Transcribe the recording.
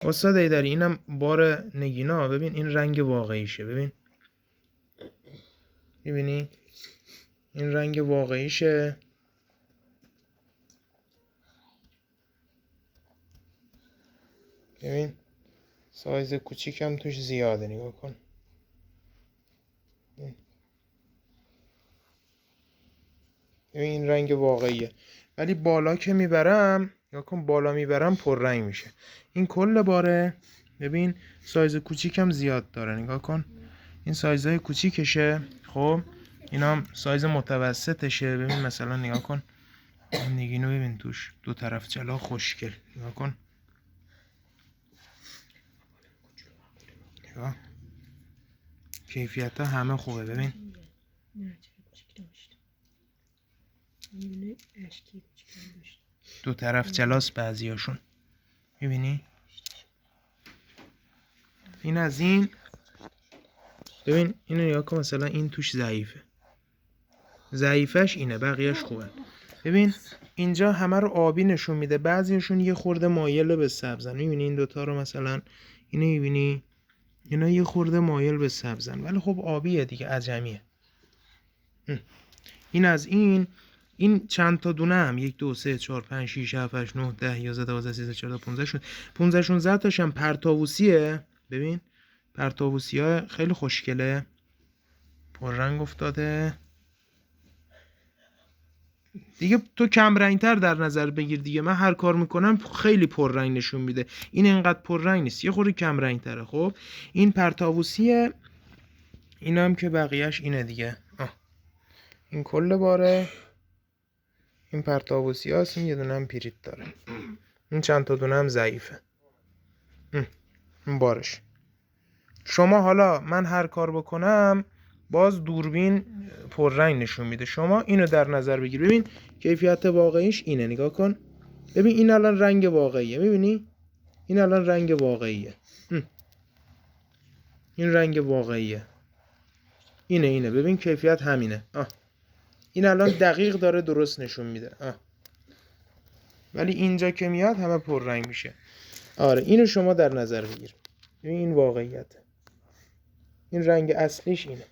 استاد ایدری اینم بار نگینا، ببین این رنگ واقعیشه، ببین میبینی این رنگ واقعیشه. ببین سایز کوچیکم توش زیاده، نگاه کن. ببین این رنگ واقعیه، ولی بالا که میبرم یا کن بالا میبرم پررنگ میشه. این کل باره. ببین سایز کوچیکم زیاد داره، نگاه کن. این سایزهای کوچیکشه. خب اینا هم سایز متوسطشه. ببین مثلا نگاه کن این نگینو، ببین توش دو طرف جلا خوشگل، نگاه کن. نگاه کیفیت ها همه خوبه. ببین دو طرف جلاس بعضیاشون، میبینی؟ این از این. ببین اینو نگاه کن، مثلا این توش ضعیفه، ضعیفش اینه، بقیهش خوبه. ببین اینجا همه رو آبی نشون میده، بعضیشون یه خورده مایل به سبزن. میبینی این دوتا رو مثلا، اینو میبینی اینا یه خورده مایل به سبزن، ولی خب آبیه دیگه، عجمیه. این از این. این چند تا دونه هم 1 2 3 4 5 6 7 8 9 10 11 12 13 14 15 شون 15 16 تاشم پرتاووسیه. ببین پرتاووسی ها خیلی خوشگله، پر رنگ افتاده دیگه. تو کم رنگ تر در نظر بگیر دیگه، من هر کار میکنم خیلی پر رنگ نشون میده، این انقدر پر رنگ نیست، یه خورده کم رنگ تره. خب این پرتاووسیه، این هم که بقیهش اینه دیگه. این کل باره. این پرتاووسی هست، این یه دونه هم پیریت داره، این چند تا دونه هم ضعیفه. این بارش. شما حالا من هر کار بکنم باز دوربین پررنگ نشون میده، شما اینو در نظر بگیر. ببین کیفیت واقعیش اینه، نگاه کن. ببین این الان رنگ واقعیه، میبینی این الان رنگ واقعیه. این رنگ واقعیه، اینه ببین کیفیت همینه. این الان دقیق داره درست نشون میده. ولی اینجا که میاد همه پررنگ میشه. آره اینو شما در نظر بگیر. این واقعیت، این رنگ اصلیش اینه.